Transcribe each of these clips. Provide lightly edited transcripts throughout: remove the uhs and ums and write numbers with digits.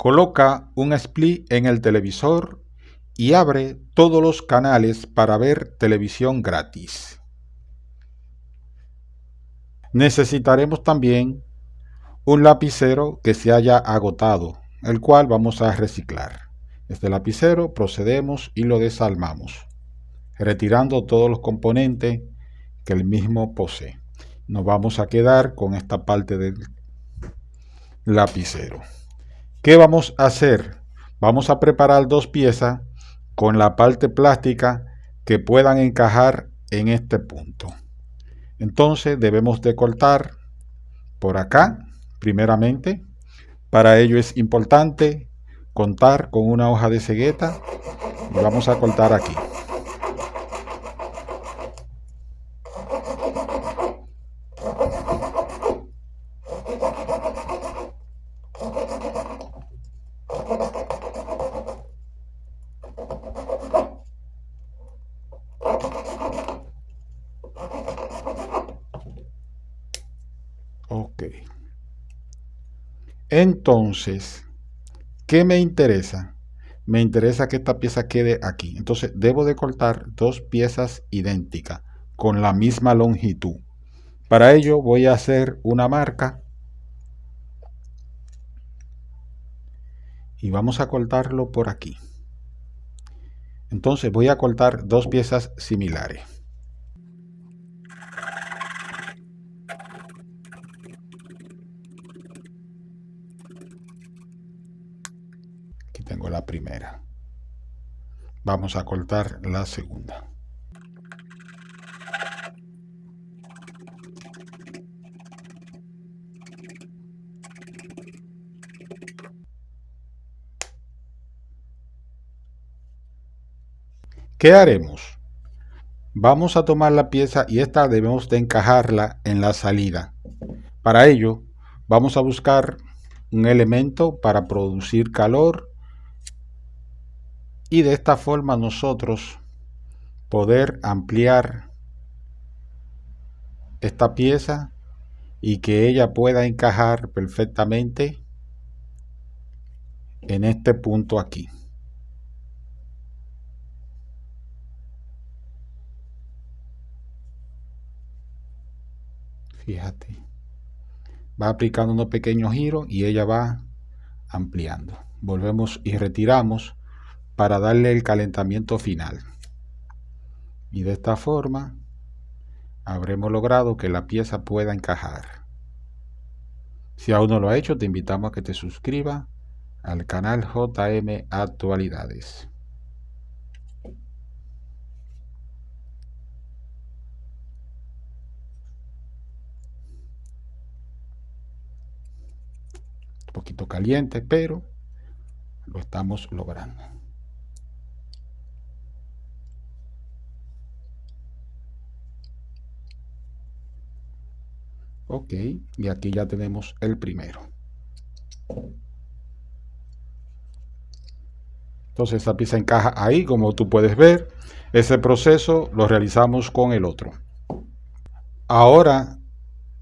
Coloca un split en el televisor y abre todos los canales para ver televisión gratis. Necesitaremos también un lapicero que se haya agotado, el cual vamos a reciclar. Este lapicero procedemos y lo desarmamos, retirando todos los componentes que el mismo posee. Nos vamos a quedar con esta parte del lapicero. ¿Qué vamos a hacer? Vamos a preparar dos piezas con la parte plástica que puedan encajar en este punto. Entonces debemos de cortar por acá, primeramente. Para ello es importante contar con una hoja de cegueta y vamos a cortar aquí. Ok. Entonces, ¿qué me interesa? Me interesa que esta pieza quede aquí. Entonces, debo de cortar dos piezas idénticas con la misma longitud. Para ello voy a hacer una marca y vamos a cortarlo por aquí. Entonces voy a cortar dos piezas similares. Aquí tengo la primera. Vamos a cortar la segunda. ¿Qué haremos? Vamos a tomar la pieza y esta debemos de encajarla en la salida. Para ello, vamos a buscar un elemento para producir calor y de esta forma nosotros poder ampliar esta pieza y que ella pueda encajar perfectamente en este punto aquí. Fíjate, va aplicando unos pequeños giros y ella va ampliando. Volvemos y retiramos para darle el calentamiento final. Y de esta forma habremos logrado que la pieza pueda encajar. Si aún no lo ha hecho, te invitamos a que te suscribas al canal JM Actualidades. Un poquito caliente, pero lo estamos logrando. Ok, y aquí ya tenemos el primero. Entonces esta pieza encaja ahí, como tú puedes ver. Ese proceso lo realizamos con el otro. Ahora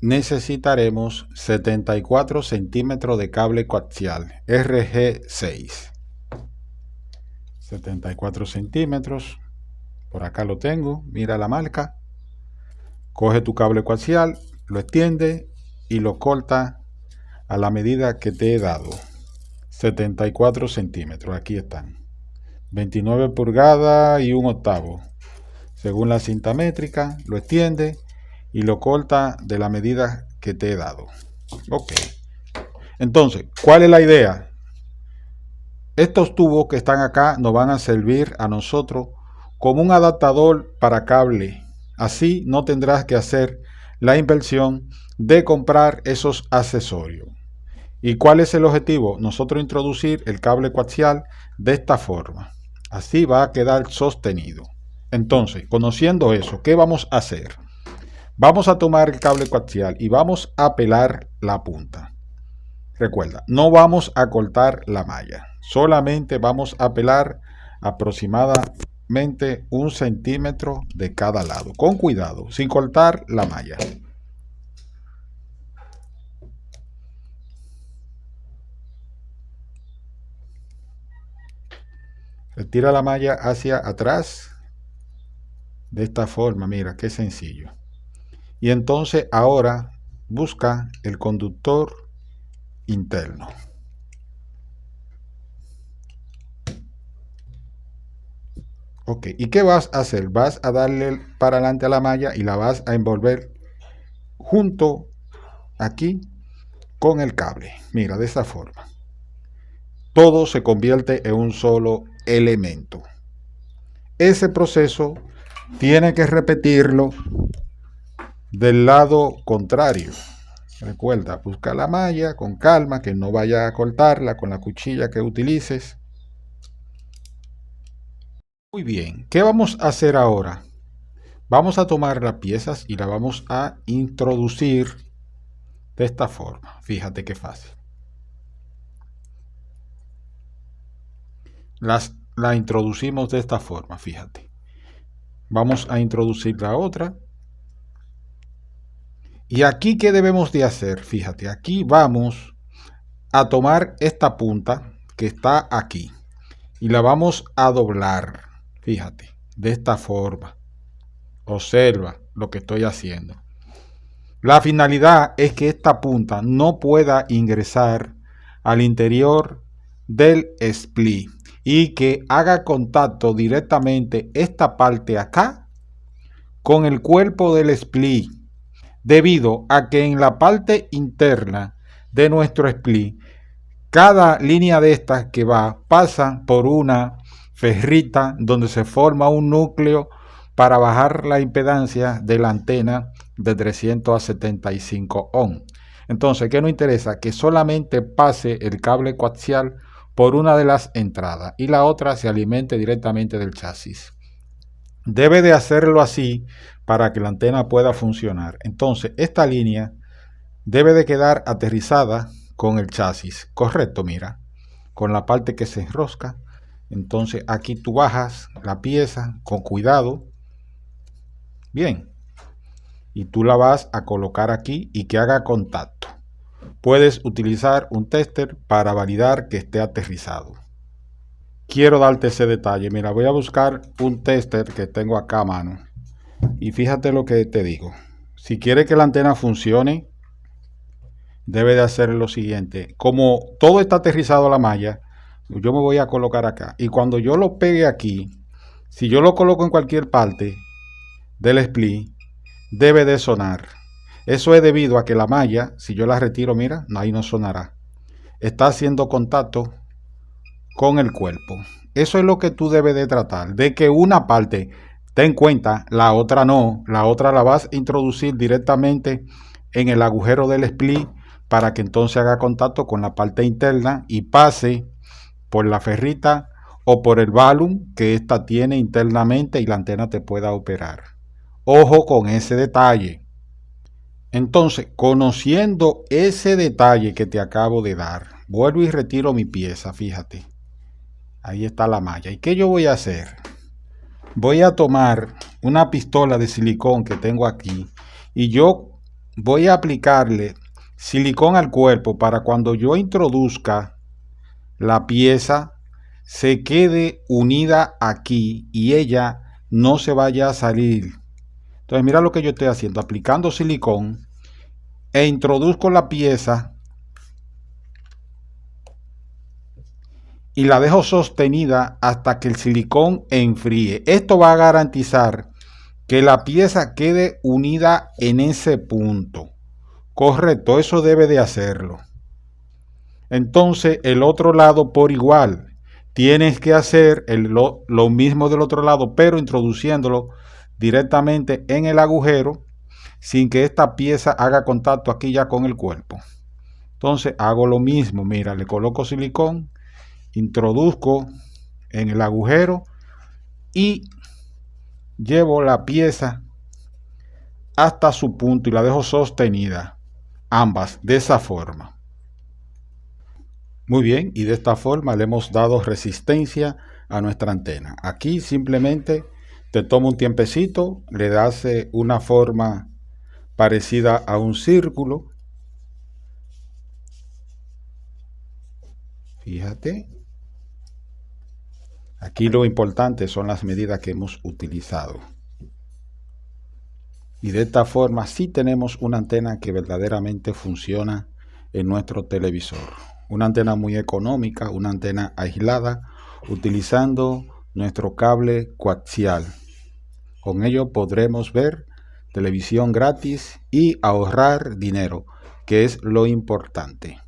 necesitaremos 74 centímetros de cable coaxial RG6. 74 centímetros. Por acá lo tengo. Mira la marca. Coge tu cable coaxial, lo extiende y lo corta a la medida que te he dado. 74 centímetros. Aquí están. 29 pulgadas y 1/8. Según la cinta métrica, lo extiende y lo corta de la medida que te he dado. Ok. Entonces, ¿cuál es la idea? Estos tubos que están acá nos van a servir a nosotros como un adaptador para cable. Así no tendrás que hacer la inversión de comprar esos accesorios. ¿Y cuál es el objetivo? Nosotros introducir el cable coaxial de esta forma. Así va a quedar sostenido. Entonces, conociendo eso, ¿qué vamos a hacer? Vamos a tomar el cable coaxial y vamos a pelar la punta. Recuerda, no vamos a cortar la malla. Solamente vamos a pelar aproximadamente 1 centímetro de cada lado. Con cuidado, sin cortar la malla. Retira la malla hacia atrás. De esta forma, mira, qué sencillo. Y entonces ahora busca el conductor interno. Ok, ¿y qué vas a hacer? Vas a darle para adelante a la malla y la vas a envolver junto aquí con el cable. Mira, de esta forma. Todo se convierte en un solo elemento. Ese proceso tiene que repetirlo del lado contrario. Recuerda, busca la malla con calma, que no vaya a cortarla con la cuchilla que utilices. Muy bien, ¿qué vamos a hacer ahora? Vamos a tomar las piezas y las vamos a introducir de esta forma. Fíjate qué fácil. La introducimos de esta forma, fíjate. Vamos a introducir la otra. Y aquí, ¿qué debemos de hacer? Fíjate, aquí vamos a tomar esta punta que está aquí y la vamos a doblar. Fíjate, de esta forma. Observa lo que estoy haciendo. La finalidad es que esta punta no pueda ingresar al interior del split y que haga contacto directamente esta parte acá con el cuerpo del split, debido a que en la parte interna de nuestro split cada línea de estas que va pasa por una ferrita donde se forma un núcleo para bajar la impedancia de la antena de 300 a 75 ohm. Entonces, ¿qué nos interesa? Que solamente pase el cable coaxial por una de las entradas y la otra se alimente directamente del chasis. Debe de hacerlo así para que la antena pueda funcionar. Entonces, esta línea debe de quedar aterrizada con el chasis. Correcto, mira, con la parte que se enrosca. Entonces, aquí tú bajas la pieza con cuidado. Bien. Y tú la vas a colocar aquí y que haga contacto. Puedes utilizar un tester para validar que esté aterrizado. Quiero darte ese detalle. Mira, voy a buscar un tester que tengo acá a mano. Y fíjate lo que te digo. Si quiere que la antena funcione, debe de hacer lo siguiente. Como todo está aterrizado a la malla, yo me voy a colocar acá. Y cuando yo lo pegue aquí, si yo lo coloco en cualquier parte del split, debe de sonar. Eso es debido a que la malla, si yo la retiro, mira, ahí no sonará. Está haciendo contacto con el cuerpo. Eso es lo que tú debes de tratar, de que una parte ten cuenta, la otra no. La otra la vas a introducir directamente en el agujero del split para que entonces haga contacto con la parte interna y pase por la ferrita o por el balun que ésta tiene internamente y la antena te pueda operar. Ojo con ese detalle. Entonces, conociendo ese detalle que te acabo de dar, vuelvo y retiro mi pieza, fíjate. Ahí está la malla. ¿Y qué yo voy a hacer? Voy a tomar una pistola de silicón que tengo aquí y yo voy a aplicarle silicón al cuerpo para cuando yo introduzca la pieza se quede unida aquí y ella no se vaya a salir. Entonces mira lo que yo estoy haciendo, aplicando silicón e introduzco la pieza y la dejo sostenida hasta que el silicón enfríe. Esto va a garantizar que la pieza quede unida en ese punto. Correcto, eso debe de hacerlo. Entonces el otro lado por igual. Tienes que hacer lo mismo del otro lado, pero introduciéndolo directamente en el agujero sin que esta pieza haga contacto aquí ya con el cuerpo. Entonces hago lo mismo, mira, le coloco silicón, introduzco en el agujero y llevo la pieza hasta su punto y la dejo sostenida, ambas de esa forma. Muy bien, y de esta forma le hemos dado resistencia a nuestra antena. Aquí simplemente te toma un tiempecito, le das una forma parecida a un círculo. Fíjate. Aquí lo importante son las medidas que hemos utilizado. Y de esta forma sí tenemos una antena que verdaderamente funciona en nuestro televisor. Una antena muy económica, una antena aislada, utilizando nuestro cable coaxial. Con ello podremos ver televisión gratis y ahorrar dinero, que es lo importante.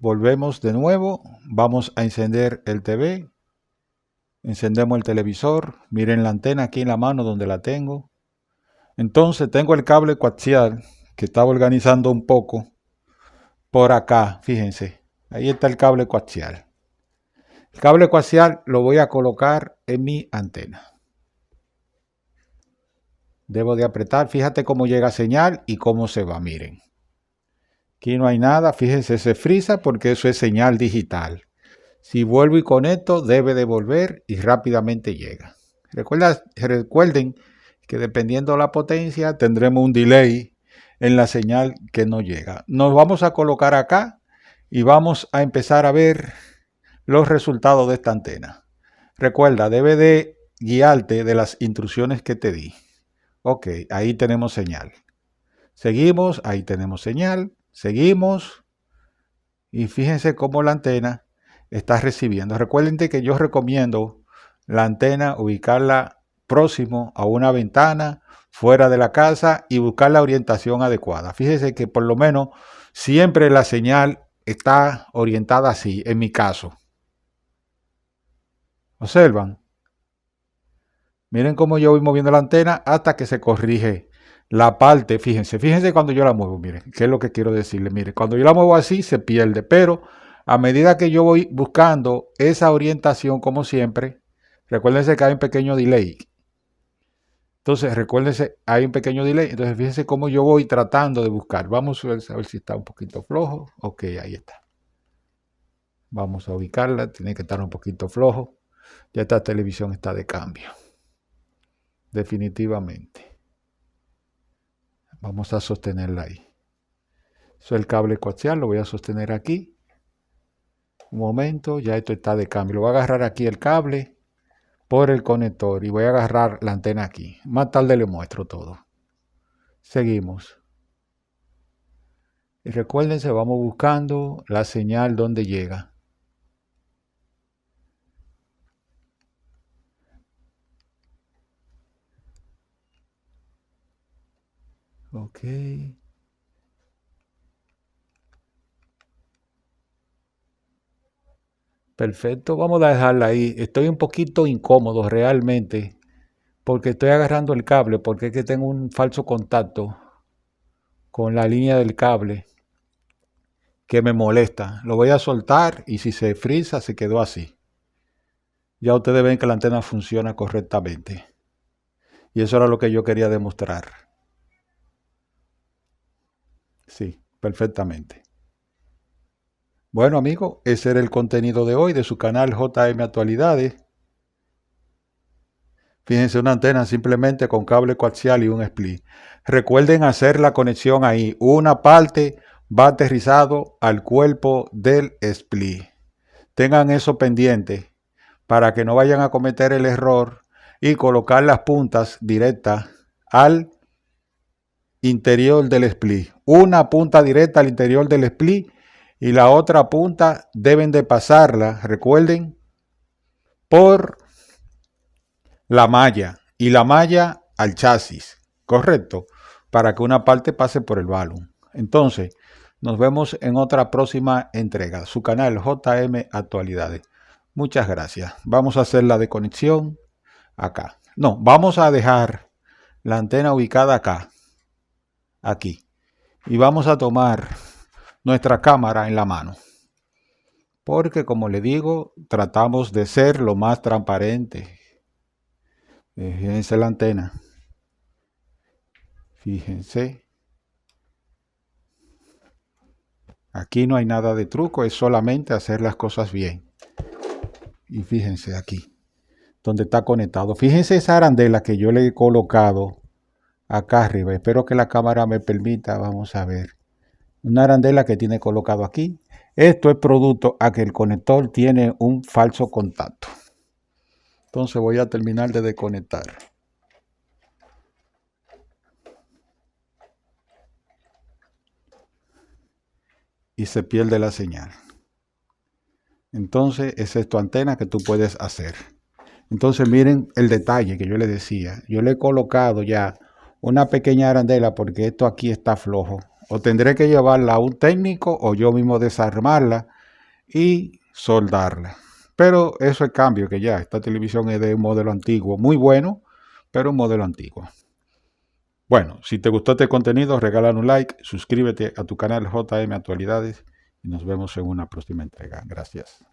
Volvemos de nuevo, vamos a encender el TV, encendemos el televisor, miren la antena aquí en la mano donde la tengo. Entonces tengo el cable coaxial que estaba organizando un poco por acá, fíjense, ahí está el cable coaxial. El cable coaxial lo voy a colocar en mi antena. Debo de apretar, fíjate cómo llega señal y cómo se va, miren. Aquí no hay nada, fíjense, se frisa porque eso es señal digital. Si vuelvo y conecto, debe de volver y rápidamente llega. Recuerden que dependiendo de la potencia, tendremos un delay en la señal que no llega. Nos vamos a colocar acá y vamos a empezar a ver los resultados de esta antena. Recuerda, debe de guiarte de las instrucciones que te di. Ok, ahí tenemos señal. Seguimos, ahí tenemos señal. Seguimos. Y fíjense cómo la antena está recibiendo. Recuerden que yo recomiendo la antena ubicarla próximo a una ventana, fuera de la casa y buscar la orientación adecuada. Fíjense que por lo menos siempre la señal está orientada así, en mi caso. ¿Observan? Miren cómo yo voy moviendo la antena hasta que se corrige la parte. Fíjense cuando yo la muevo, miren, qué es lo que quiero decirle. Miren, cuando yo la muevo así se pierde, pero a medida que yo voy buscando esa orientación, como siempre, recuérdense que hay un pequeño delay. Entonces, recuérdense, hay un pequeño delay. Entonces, fíjense cómo yo voy tratando de buscar. Vamos a ver si está un poquito flojo. Ok, ahí está. Vamos a ubicarla. Tiene que estar un poquito flojo. Ya esta televisión está de cambio. Definitivamente. Vamos a sostenerla ahí. Eso es el cable coaxial. Lo voy a sostener aquí. Un momento. Ya esto está de cambio. Lo voy a agarrar aquí el cable por el conector y voy a agarrar la antena aquí. Más tarde le muestro todo. Seguimos. Y recuérdense, vamos buscando la señal donde llega. Ok. Perfecto, vamos a dejarla ahí. Estoy un poquito incómodo realmente porque estoy agarrando el cable porque es que tengo un falso contacto con la línea del cable que me molesta. Lo voy a soltar y si se frisa se quedó así. Ya ustedes ven que la antena funciona correctamente. Y eso era lo que yo quería demostrar. Sí, perfectamente. Bueno amigos, ese era el contenido de hoy de su canal JM Actualidades. Fíjense, una antena simplemente con cable coaxial y un split. Recuerden hacer la conexión ahí. Una parte va aterrizado al cuerpo del split. Tengan eso pendiente para que no vayan a cometer el error y colocar las puntas directas al interior del split. Una punta directa al interior del split y la otra punta deben de pasarla, recuerden, por la malla y la malla al chasis, correcto, para que una parte pase por el balón. Entonces, nos vemos en otra próxima entrega. Su canal JM Actualidades. Muchas gracias. Vamos a hacer la desconexión acá. No, vamos a dejar la antena ubicada acá, aquí. Y vamos a tomar nuestra cámara en la mano. Porque como le digo, tratamos de ser lo más transparente. Fíjense la antena. Fíjense. Aquí no hay nada de truco, es solamente hacer las cosas bien. Y fíjense aquí, donde está conectado. Fíjense esa arandela que yo le he colocado acá arriba. Espero que la cámara me permita, vamos a ver. Una arandela que tiene colocado aquí. Esto es producto a que el conector tiene un falso contacto. Entonces voy a terminar de desconectar. Y se pierde la señal. Entonces esa es tu antena que tú puedes hacer. Entonces miren el detalle que yo les decía. Yo le he colocado ya una pequeña arandela porque esto aquí está flojo. O tendré que llevarla a un técnico o yo mismo desarmarla y soldarla. Pero eso es cambio que ya. Esta televisión es de un modelo antiguo. Muy bueno, pero un modelo antiguo. Bueno, si te gustó este contenido, regálale un like, suscríbete a tu canal JM Actualidades y nos vemos en una próxima entrega. Gracias.